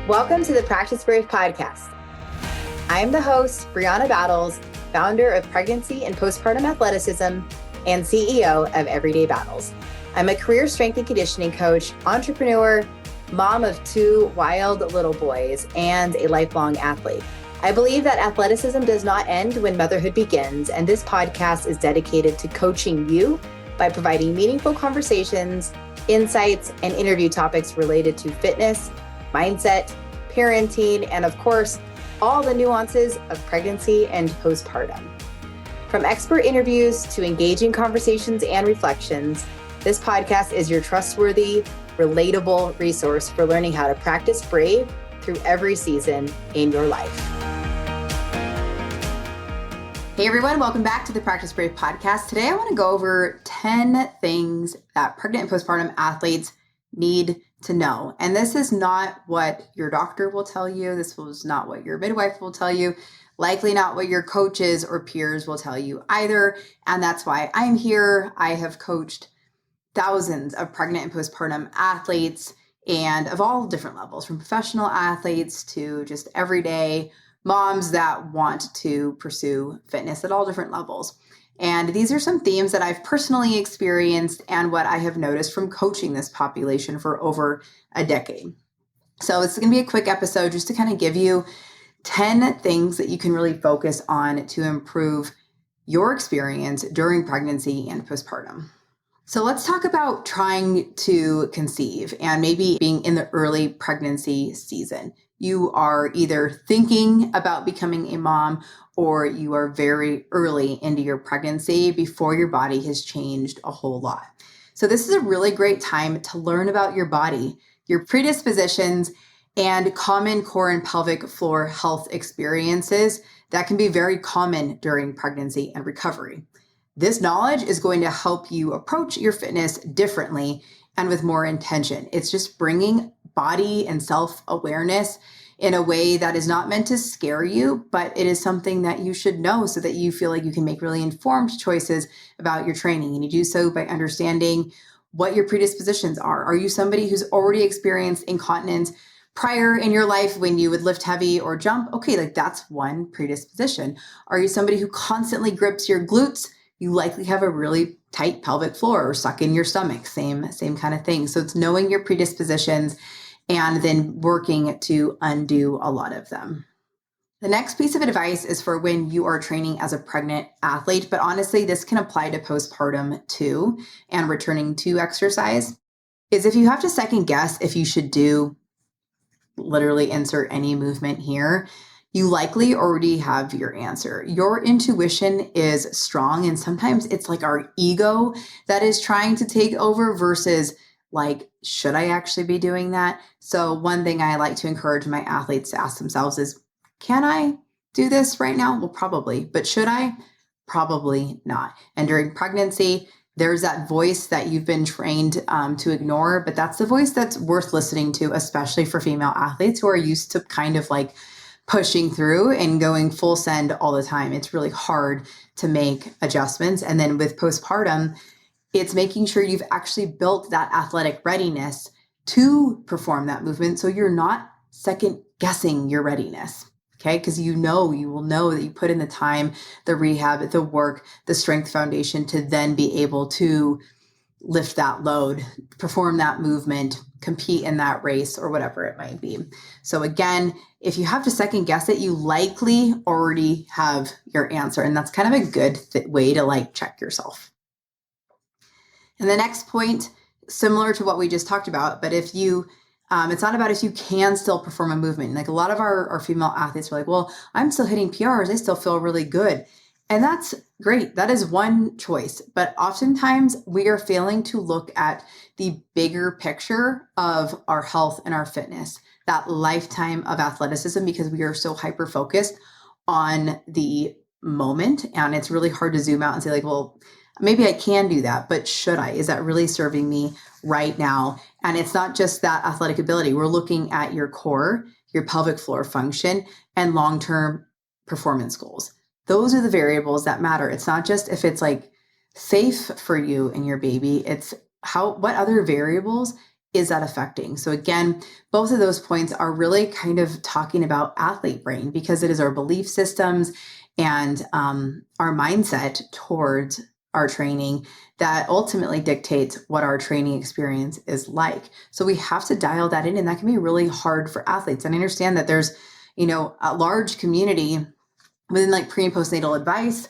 Welcome to the Practice Brave podcast. I am the host, Brianna Battles, founder of Pregnancy and Postpartum Athleticism and CEO of Everyday Battles. I'm a career strength and conditioning coach, entrepreneur, mom of 2 wild little boys, and a lifelong athlete. I believe that athleticism does not end when motherhood begins, and this podcast is dedicated to coaching you by providing meaningful conversations, insights, and interview topics related to fitness, mindset, parenting, and of course, all the nuances of pregnancy and postpartum. From expert interviews to engaging conversations and reflections, this podcast is your trustworthy, relatable resource for learning how to practice brave through every season in your life. Hey everyone, welcome back to the Practice Brave podcast. Today I want to go over 10 things that pregnant and postpartum athletes need to know. And this is not what your doctor will tell you. This is not what your midwife will tell you. Likely not what your coaches or peers will tell you either. And that's why I'm here. I have coached thousands of pregnant and postpartum athletes and of all different levels, from professional athletes to just everyday moms that want to pursue fitness at all different levels. And these are some themes that I've personally experienced and what I have noticed from coaching this population for over a decade. So it's going to be a quick episode just to kind of give you 10 things that you can really focus on to improve your experience during pregnancy and postpartum. So let's talk about trying to conceive and maybe being in the early pregnancy season. You are either thinking about becoming a mom or you are very early into your pregnancy before your body has changed a whole lot. So this is a really great time to learn about your body, your predispositions, and common core and pelvic floor health experiences that can be very common during pregnancy and recovery. This knowledge is going to help you approach your fitness differently and with more intention. It's just bringing body and self-awareness in a way that is not meant to scare you, but it is something that you should know so that you feel like you can make really informed choices about your training. And you do so by understanding what your predispositions are. Are you somebody who's already experienced incontinence prior in your life when you would lift heavy or jump? Okay, like that's one predisposition. Are you somebody who constantly grips your glutes? You likely have a really tight pelvic floor or suck in your stomach, same kind of thing. So it's knowing your predispositions and then working to undo a lot of them. The next piece of advice is for when you are training as a pregnant athlete, but honestly, this can apply to postpartum too and returning to exercise, is if you have to second guess if you should do literally insert any movement here, you likely already have your answer. Your intuition is strong, and sometimes it's like our ego that is trying to take over versus like, should I actually be doing that? So one thing I like to encourage my athletes to ask themselves is, can I do this right now? Well, probably, but should I? Probably not. And during pregnancy, there's that voice that you've been trained to ignore, but that's the voice that's worth listening to, especially for female athletes who are used to kind of like pushing through and going full send all the time. It's really hard to make adjustments. And then with postpartum, it's making sure you've actually built that athletic readiness to perform that movement. So you're not second guessing your readiness. Okay. Because you will know that you put in the time, the rehab, the work, the strength foundation to then be able to lift that load, perform that movement, compete in that race or whatever it might be. So again, if you have to second guess it, you likely already have your answer. And that's kind of a good way to like check yourself. And the next point, similar to what we just talked about, but if you, it's not about if you can still perform a movement. Like a lot of our female athletes are like, well, I'm still hitting PRs. I still feel really good. And that's great. That is one choice. But oftentimes we are failing to look at the bigger picture of our health and our fitness, that lifetime of athleticism, because we are so hyper-focused on the moment. And it's really hard to zoom out and say like, well, maybe I can do that, but should I? Is that really serving me right now? And it's not just that athletic ability. We're looking at your core, your pelvic floor function, and long-term performance goals. Those are the variables that matter. It's not just if it's like safe for you and your baby. It's what other variables is that affecting? So again, both of those points are really kind of talking about athlete brain, because it is our belief systems and our mindset towards our training that ultimately dictates what our training experience is like. So we have to dial that in, and that can be really hard for athletes. And I understand that there's, a large community within like pre and postnatal advice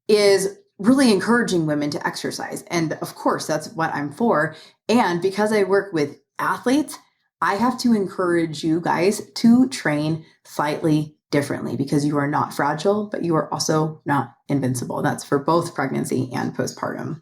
is really encouraging women to exercise. And of course, that's what I'm for. And because I work with athletes, I have to encourage you guys to train slightly differently, because you are not fragile, but you are also not invincible. That's for both pregnancy and postpartum.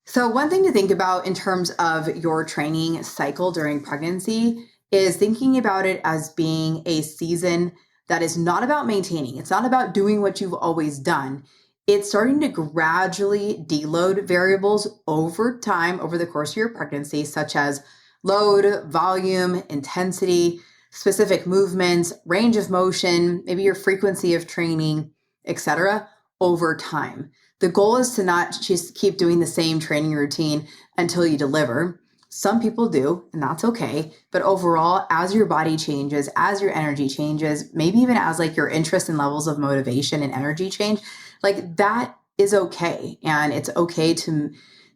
So one thing to think about in terms of your training cycle during pregnancy is thinking about it as being a season that is not about maintaining. It's not about doing what you've always done. It's starting to gradually deload variables over time, over the course of your pregnancy, such as load, volume, intensity, specific movements, range of motion, maybe your frequency of training, etc., over time. The goal is to not just keep doing the same training routine until you deliver. Some people do, and that's okay. But overall, as your body changes, as your energy changes, maybe even as like your interest and levels of motivation and energy change, like that is okay. And it's okay to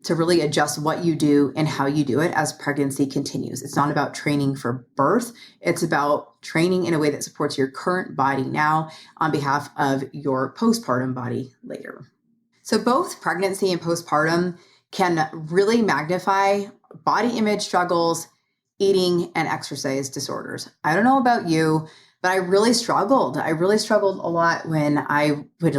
really adjust what you do and how you do it as pregnancy continues. It's not about training for birth. It's about training in a way that supports your current body now on behalf of your postpartum body later. So both pregnancy and postpartum can really magnify body image struggles, eating, and exercise disorders. I don't know about you, but I really struggled. I really struggled a lot when I would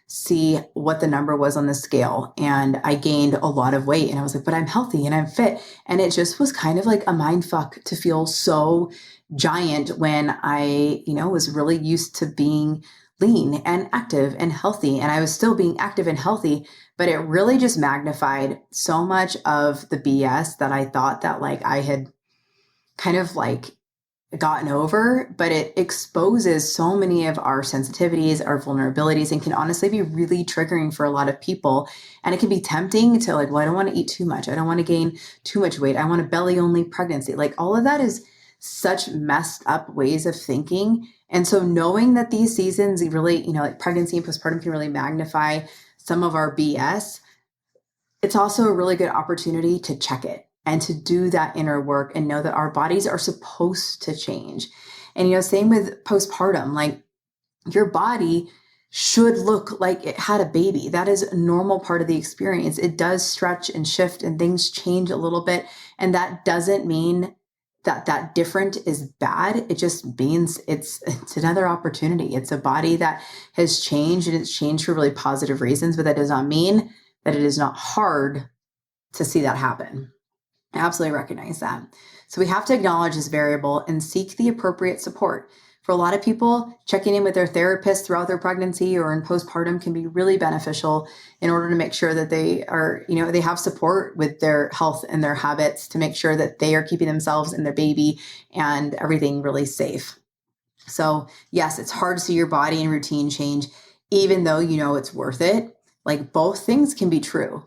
see what the number was on the scale, and I gained a lot of weight, and I was like, but I'm healthy and I'm fit. And it just was kind of like a mind fuck to feel so giant when I, was really used to being lean and active and healthy. And I was still being active and healthy, but it really just magnified so much of the BS that I thought that I had kind of gotten over, but it exposes so many of our sensitivities, our vulnerabilities, and can honestly be really triggering for a lot of people. And it can be tempting to I don't want to eat too much. I don't want to gain too much weight. I want a belly only pregnancy. All of that is such messed up ways of thinking. And so knowing that these seasons really, pregnancy and postpartum can really magnify some of our BS, it's also a really good opportunity to check it and to do that inner work and know that our bodies are supposed to change. And, same with postpartum, your body should look like it had a baby. That is a normal part of the experience. It does stretch and shift and things change a little bit. And that doesn't mean that different is bad. It just means it's another opportunity. It's a body that has changed, and it's changed for really positive reasons, but that does not mean that it is not hard to see that happen. I absolutely recognize that. So we have to acknowledge this variable and seek the appropriate support. For a lot of people, checking in with their therapist throughout their pregnancy or in postpartum can be really beneficial in order to make sure that they are, they have support with their health and their habits to make sure that they are keeping themselves and their baby and everything really safe. So yes, it's hard to see your body and routine change, even though it's worth it. Both things can be true.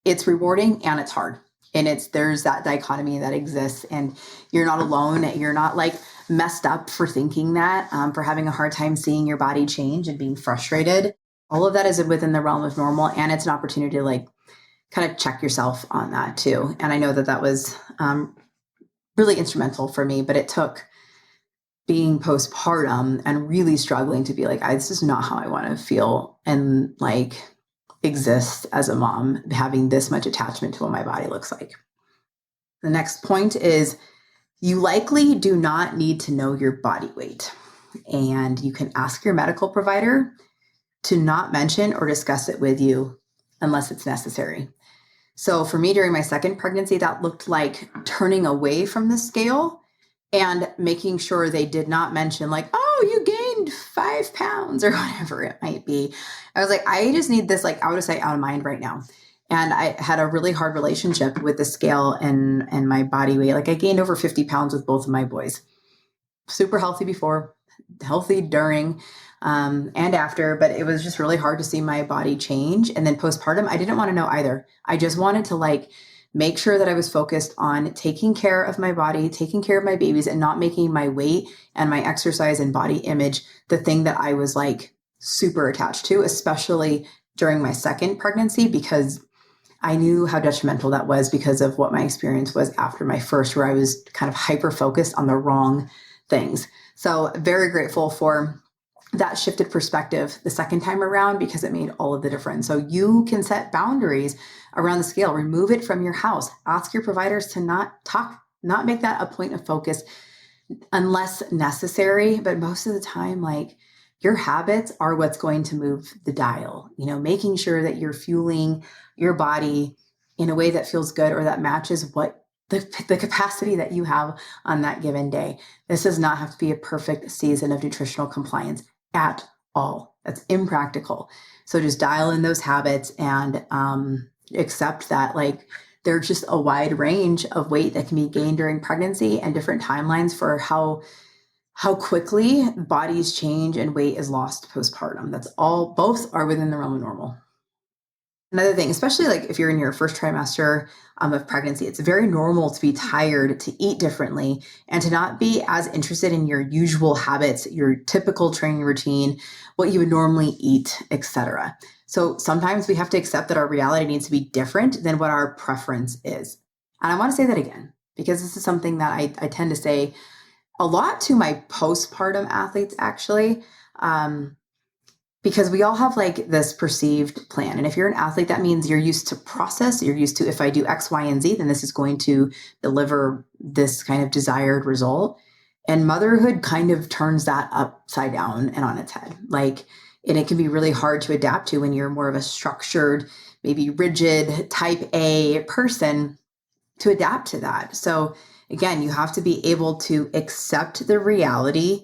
It's rewarding and it's hard. And there's that dichotomy that exists, and you're not alone. You're not messed up for thinking that, for having a hard time seeing your body change and being frustrated. All of that is within the realm of normal. And it's an opportunity to kind of check yourself on that too. And I know that was really instrumental for me, but it took being postpartum and really struggling to be this is not how I want to feel and exist as a mom, having this much attachment to what my body looks like. The next point is you likely do not need to know your body weight, and you can ask your medical provider to not mention or discuss it with you unless it's necessary. So for me, during my second pregnancy, that looked like turning away from the scale and making sure they did not mention oh, you gained 5 pounds or whatever it might be. I was I just need this out of sight, out of mind right now. And I had a really hard relationship with the scale and my body weight. I gained over 50 pounds with both of my boys. Super healthy before, healthy during, and after, but it was just really hard to see my body change. And then postpartum, I didn't want to know either. I just wanted to make sure that I was focused on taking care of my body, taking care of my babies, and not making my weight and my exercise and body image the thing that I was like super attached to, especially during my second pregnancy, because I knew how detrimental that was because of what my experience was after my first, where I was kind of hyper focused on the wrong things. So very grateful for that shifted perspective the second time around, because it made all of the difference. So you can set boundaries around the scale, remove it from your house, ask your providers to not make that a point of focus unless necessary. But most of the time, like, your habits are what's going to move the dial, making sure that you're fueling your body in a way that feels good or that matches what the capacity that you have on that given day. This does not have to be a perfect season of nutritional compliance at all. That's impractical. So just dial in those habits and accept that, like, there's just a wide range of weight that can be gained during pregnancy and different timelines for how quickly bodies change and weight is lost postpartum. That's all, both are within the realm of normal. Another thing, especially like if you're in your first trimester of pregnancy, it's very normal to be tired, to eat differently, and to not be as interested in your usual habits, your typical training routine, what you would normally eat, etc. So sometimes we have to accept that our reality needs to be different than what our preference is. And I want to say that again, because this is something that I tend to say a lot to my postpartum athletes, actually. Because we all have like this perceived plan. And if you're an athlete, that means you're used to process. You're used to, if I do X, Y, and Z, then this is going to deliver this kind of desired result. And motherhood kind of turns that upside down and on its head. And it can be really hard to adapt to when you're more of a structured, maybe rigid type A person, to adapt to that. So again, you have to be able to accept that reality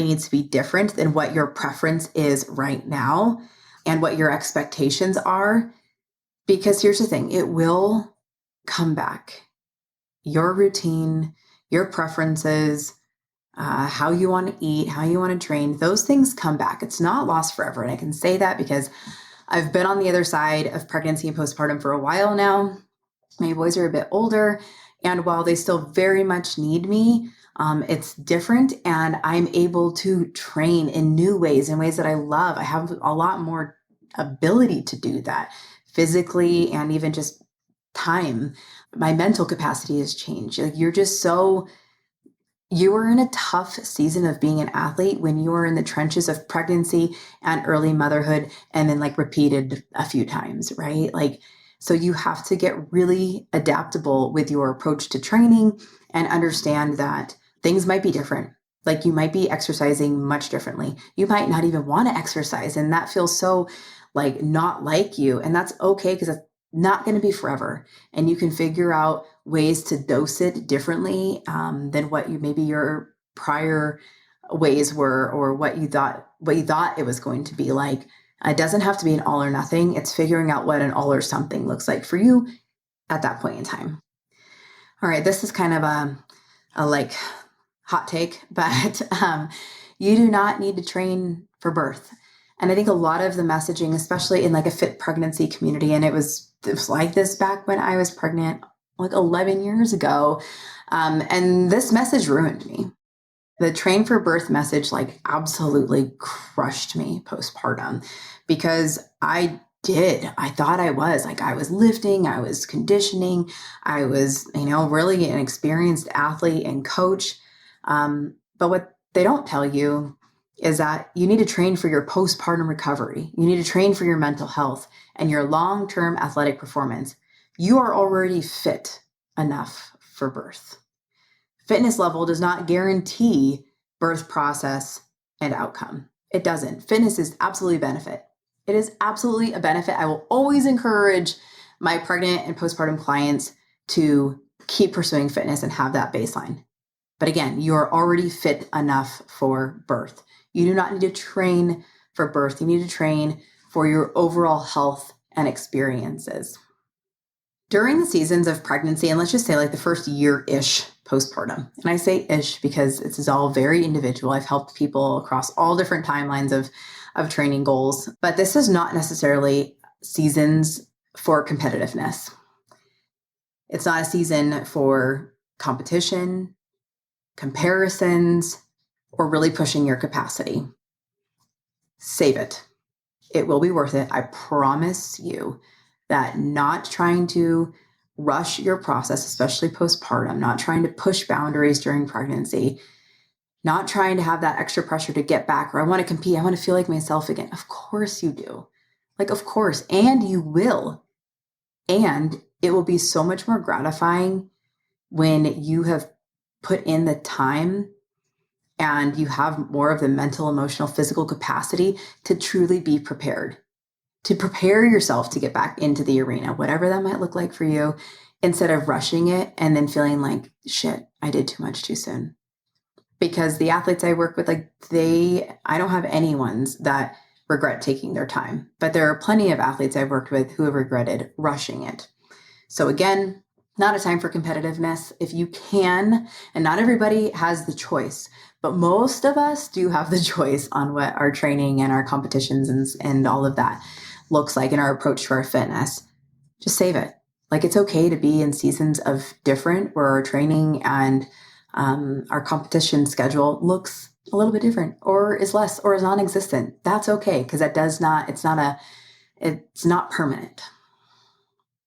needs to be different than what your preference is right now and what your expectations are. Because here's the thing, it will come back. Your routine, your preferences, how you want to eat, how you want to train, those things come back. It's not lost forever. And I can say that because I've been on the other side of pregnancy and postpartum for a while now. My boys are a bit older, and while they still very much need me, it's different, and I'm able to train in new ways, in ways that I love. I have a lot more ability to do that physically and even just time. My mental capacity has changed. Like, you are in a tough season of being an athlete when you are in the trenches of pregnancy and early motherhood, and then like repeated a few times, right? So you have to get really adaptable with your approach to training and understand that things might be different. Like, you might be exercising much differently. You might not even want to exercise, and that feels so like not like you. And that's okay, because it's not going to be forever. And you can figure out ways to dose it differently than what maybe your prior ways were, or what you thought it was going to be like. It doesn't have to be an all or nothing. It's figuring out what an all or something looks like for you at that point in time. All right, this is kind of a like hot take, but you do not need to train for birth. And I think a lot of the messaging, especially in like a fit pregnancy community, and it was like this back when I was pregnant like 11 years ago, and this message ruined me. The train for birth message like absolutely crushed me postpartum, because I thought I was lifting, I was conditioning, I was, really an experienced athlete and coach. But what they don't tell you is that you need to train for your postpartum recovery. You need to train for your mental health and your long-term athletic performance. You are already fit enough for birth. Fitness level does not guarantee birth process and outcome. It doesn't. Fitness is absolutely a benefit. It is absolutely a benefit. I will always encourage my pregnant and postpartum clients to keep pursuing fitness and have that baseline. But again, you're already fit enough for birth. You do not need to train for birth. You need to train for your overall health and experiences. During the seasons of pregnancy, and let's just say like the first year-ish postpartum, and I say ish because this is all very individual. I've helped people across all different timelines of training goals, but this is not necessarily seasons for competitiveness. It's not a season for competition, comparisons, or really pushing your capacity. Save it. It will be worth it. I promise you that not trying to rush your process, especially postpartum, not trying to push boundaries during pregnancy, not trying to have that extra pressure to get back, or I want to compete, I want to feel like myself again. Of course you do. Like, of course. And you will. And it will be so much more gratifying when you have put in the time and you have more of the mental, emotional, physical capacity to truly be prepared, to prepare yourself to get back into the arena, whatever that might look like for you, instead of rushing it and then feeling like, shit, I did too much too soon. Because the athletes I work with, like I don't have any ones that regret taking their time, but there are plenty of athletes I've worked with who have regretted rushing it. So again, not a time for competitiveness. If you can, and not everybody has the choice, but most of us do have the choice on what our training and our competitions and all of that looks like in our approach to our fitness. Just save it. Like, it's okay to be in seasons of different where our training and our competition schedule looks a little bit different or is less or is non-existent. That's okay, because it's not permanent.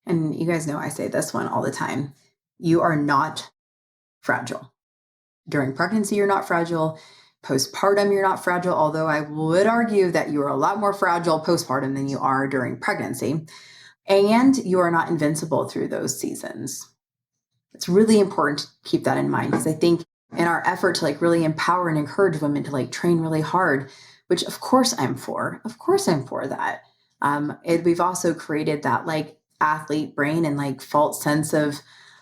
And you guys know I say this one all the time. You are not fragile. During pregnancy, you're not fragile. Postpartum, you're not fragile, although I would argue that you are a lot more fragile postpartum than you are during pregnancy. And you are not invincible through those seasons. It's really important to keep that in mind, because I think in our effort to like really empower and encourage women to like train really hard, which of course I'm for that. We've also created that like athlete brain and like false sense of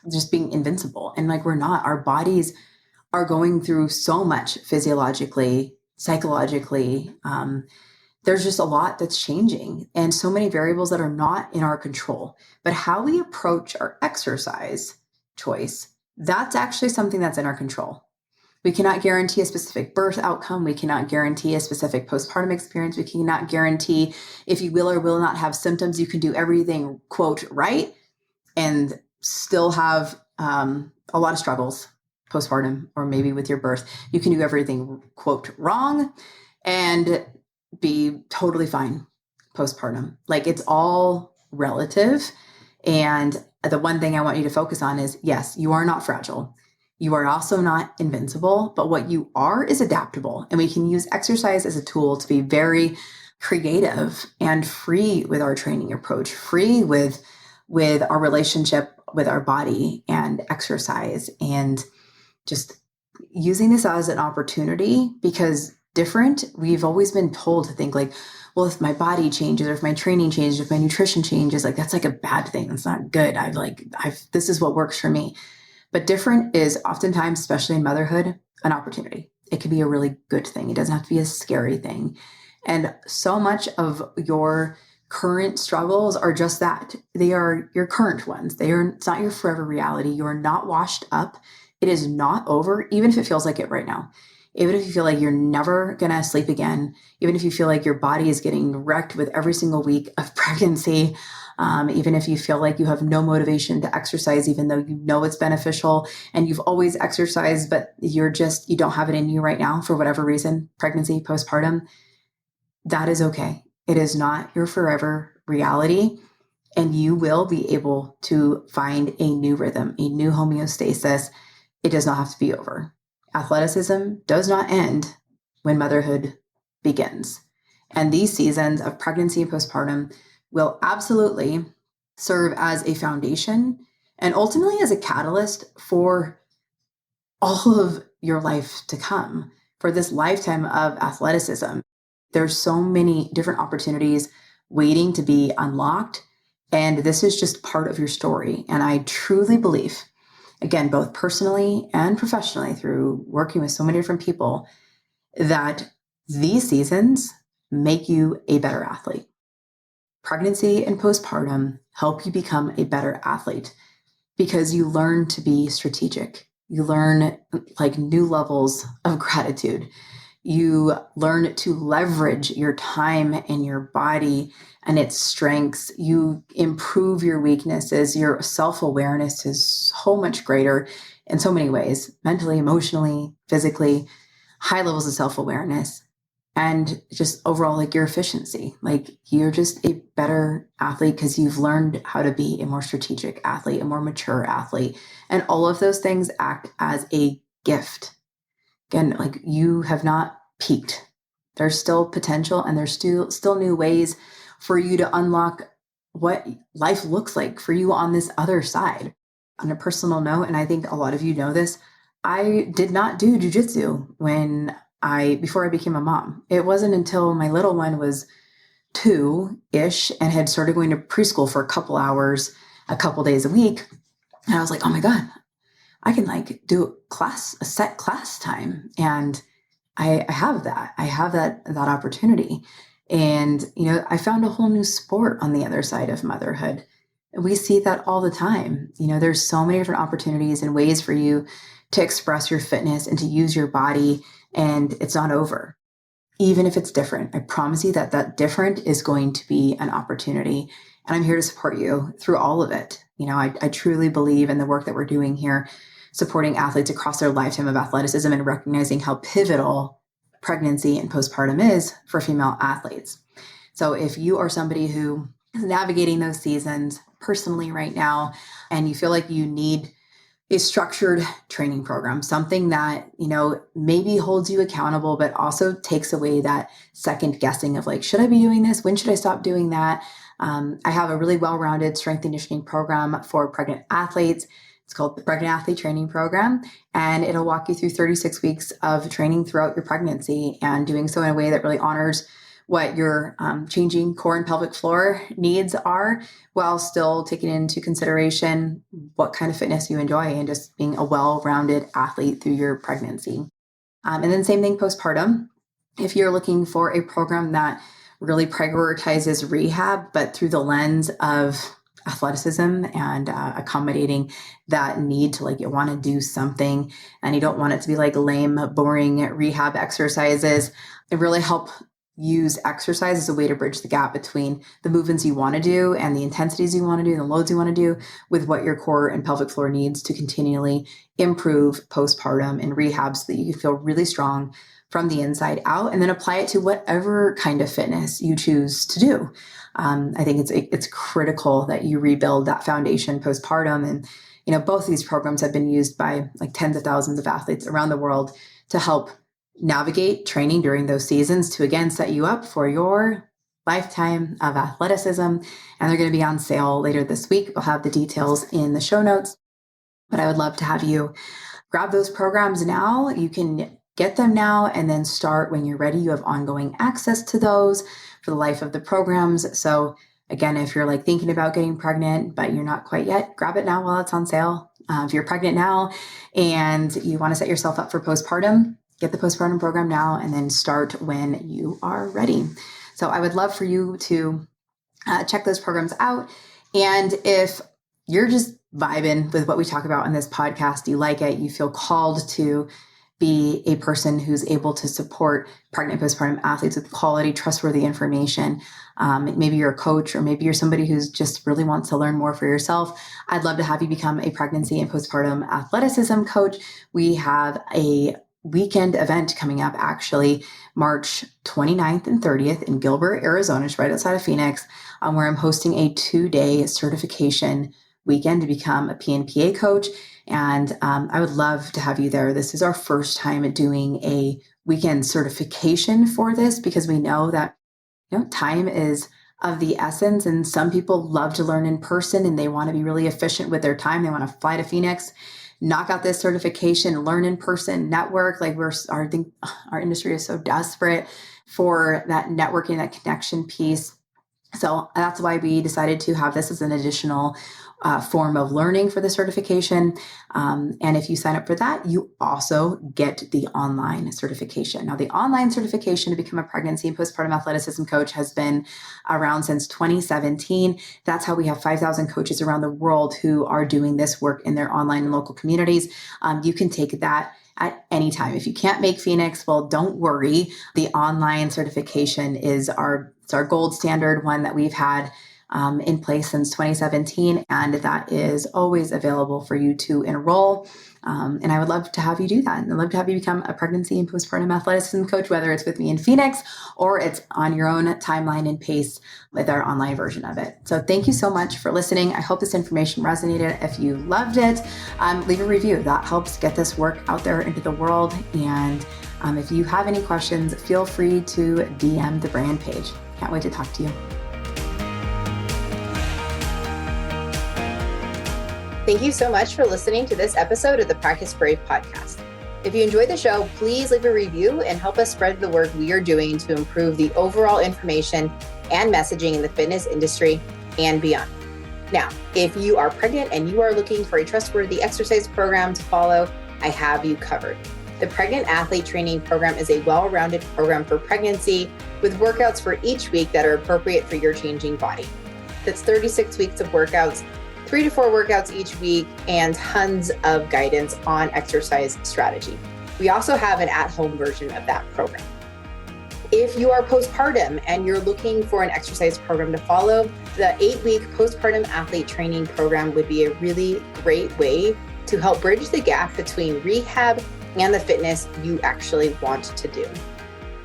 just being invincible. And like, we're not. Our bodies are going through so much physiologically, psychologically. There's just a lot that's changing and so many variables that are not in our control. But how we approach our exercise choice, that's actually something that's in our control. We cannot guarantee a specific birth outcome. We cannot guarantee a specific postpartum experience. We cannot guarantee if you will or will not have symptoms. You can do everything, quote, right, and still have a lot of struggles postpartum or maybe with your birth. You can do everything, quote, wrong and be totally fine postpartum. Like, it's all relative. And the one thing I want you to focus on is, yes, you are not fragile. You are also not invincible, but what you are is adaptable. And we can use exercise as a tool to be very creative and free with our training approach, free with our relationship with our body and exercise, and just using this as an opportunity. Because we've always been told to think like, well, if my body changes or if my training changes, if my nutrition changes, like that's like a bad thing. That's not good. This is what works for me. But different is oftentimes, especially in motherhood, an opportunity. It can be a really good thing. It doesn't have to be a scary thing. And so much of your current struggles are just that. They are your current ones. It's not your forever reality. You are not washed up. It is not over, even if it feels like it right now. Even if you feel like you're never going to sleep again, even if you feel like your body is getting wrecked with every single week of pregnancy, even if you feel like you have no motivation to exercise, even though you know it's beneficial and you've always exercised, but you don't have it in you right now for whatever reason, pregnancy, postpartum, that is okay. It is not your forever reality. And you will be able to find a new rhythm, a new homeostasis. It does not have to be over. Athleticism does not end when motherhood begins. And these seasons of pregnancy and postpartum will absolutely serve as a foundation and ultimately as a catalyst for all of your life to come, for this lifetime of athleticism. There's so many different opportunities waiting to be unlocked. And this is just part of your story. And I truly believe, again, both personally and professionally through working with so many different people, that these seasons make you a better athlete. Pregnancy and postpartum help you become a better athlete because you learn to be strategic. You learn like new levels of gratitude. You learn to leverage your time and your body and its strengths. You improve your weaknesses. Your self-awareness is so much greater in so many ways, mentally, emotionally, physically, high levels of self-awareness, and just overall, like, your efficiency. Like, you're just a better athlete because you've learned how to be a more strategic athlete, a more mature athlete. And all of those things act as a gift. Again, like, you have not peaked. There's still potential, and there's still new ways for you to unlock what life looks like for you on this other side. On a personal note, and I think a lot of you know this, I did not do jujitsu before I became a mom. It wasn't until my little one was 2-ish and had started going to preschool for a couple hours, a couple days a week. And I was like, oh my God, I can like do a set class time. And I have that. I have that opportunity. And, I found a whole new sport on the other side of motherhood. We see that all the time. There's so many different opportunities and ways for you to express your fitness and to use your body, and it's not over. Even if it's different, I promise you that different is going to be an opportunity. And I'm here to support you through all of it. I truly believe in the work that we're doing here, supporting athletes across their lifetime of athleticism and recognizing how pivotal pregnancy and postpartum is for female athletes. So if you are somebody who is navigating those seasons personally right now, and you feel like you need a structured training program, something that, maybe holds you accountable, but also takes away that second guessing of like, should I be doing this? When should I stop doing that? I have a really well-rounded strength and conditioning program for pregnant athletes. It's called the Pregnant Athlete Training Program, and it'll walk you through 36 weeks of training throughout your pregnancy, and doing so in a way that really honors what your changing core and pelvic floor needs are, while still taking into consideration what kind of fitness you enjoy and just being a well-rounded athlete through your pregnancy. And then same thing postpartum. If you're looking for a program that really prioritizes rehab, but through the lens of athleticism and accommodating that need to, like, you want to do something and you don't want it to be like lame, boring rehab exercises, it really help use exercise as a way to bridge the gap between the movements you want to do and the intensities you want to do and the loads you want to do with what your core and pelvic floor needs to continually improve postpartum and rehab, so that you can feel really strong from the inside out, and then apply it to whatever kind of fitness you choose to do. I think it's critical that you rebuild that foundation postpartum. And, both of these programs have been used by like tens of thousands of athletes around the world to help navigate training during those seasons, to again set you up for your lifetime of athleticism. And they're going to be on sale later this week. We'll have the details in the show notes, but I would love to have you grab those programs now. You can get them now and then start when you're ready. You have ongoing access to those for the life of the programs. So again, if you're like thinking about getting pregnant, but you're not quite yet, grab it now while it's on sale. If you're pregnant now and you want to set yourself up for postpartum, get the postpartum program now and then start when you are ready. So I would love for you to check those programs out. And if you're just vibing with what we talk about in this podcast, you like it, you feel called to be a person who's able to support pregnant postpartum athletes with quality, trustworthy information. Maybe you're a coach, or maybe you're somebody who's just really wants to learn more for yourself. I'd love to have you become a pregnancy and postpartum athleticism coach. We have a weekend event coming up, actually March 29th and 30th in Gilbert, Arizona, just right outside of Phoenix, where I'm hosting a 2-day certification weekend to become a PNPA coach. And I would love to have you there. This is our first time doing a weekend certification for this, because we know that time is of the essence, and some people love to learn in person and they want to be really efficient with their time. They want to fly to Phoenix, knock out this certification, learn in person, network. Like I think our industry is so desperate for that networking, that connection piece. So that's why we decided to have this as an additional form of learning for the certification. And if you sign up for that, you also get the online certification. Now, the online certification to become a pregnancy and postpartum athleticism coach has been around since 2017. That's how we have 5,000 coaches around the world who are doing this work in their online and local communities. You can take that at any time. If you can't make Phoenix, well, don't worry. The online certification is our gold standard one that we've had in place since 2017, and that is always available for you to enroll. And I would love to have you do that. And I'd love to have you become a pregnancy and postpartum athleticism coach, whether it's with me in Phoenix or it's on your own timeline and pace with our online version of it. So thank you so much for listening. I hope this information resonated. If you loved it, leave a review. That helps get this work out there into the world. And if you have any questions, feel free to DM the brand page. Can't wait to talk to you. Thank you so much for listening to this episode of the Practice Brave podcast. If you enjoyed the show, please leave a review and help us spread the work we are doing to improve the overall information and messaging in the fitness industry and beyond. Now, if you are pregnant and you are looking for a trustworthy exercise program to follow, I have you covered. The Pregnant Athlete Training Program is a well-rounded program for pregnancy with workouts for each week that are appropriate for your changing body. That's 36 weeks of workouts, 3 to 4 workouts each week, and tons of guidance on exercise strategy. We also have an at-home version of that program. If you are postpartum and you're looking for an exercise program to follow, the 8-week postpartum athlete training program would be a really great way to help bridge the gap between rehab and the fitness you actually want to do.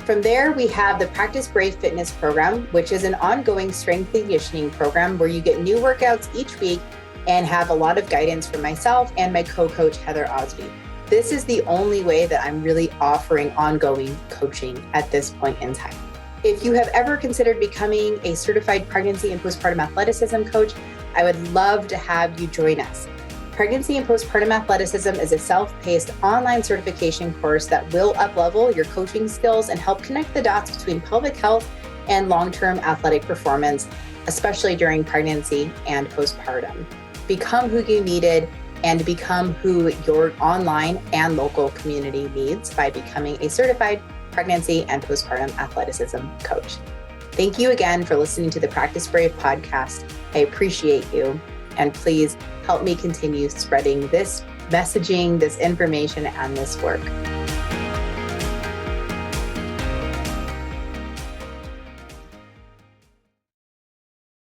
From there, we have the Practice Brave Fitness program, which is an ongoing strength and conditioning program where you get new workouts each week and have a lot of guidance from myself and my co-coach, Heather Osby. This is the only way that I'm really offering ongoing coaching at this point in time. If you have ever considered becoming a certified pregnancy and postpartum athleticism coach, I would love to have you join us. Pregnancy and Postpartum Athleticism is a self-paced online certification course that will up-level your coaching skills and help connect the dots between pelvic health and long-term athletic performance, especially during pregnancy and postpartum. Become who you needed and become who your online and local community needs by becoming a certified pregnancy and postpartum athleticism coach. Thank you again for listening to the Practice Brave podcast. I appreciate you. And please help me continue spreading this messaging, this information, and this work.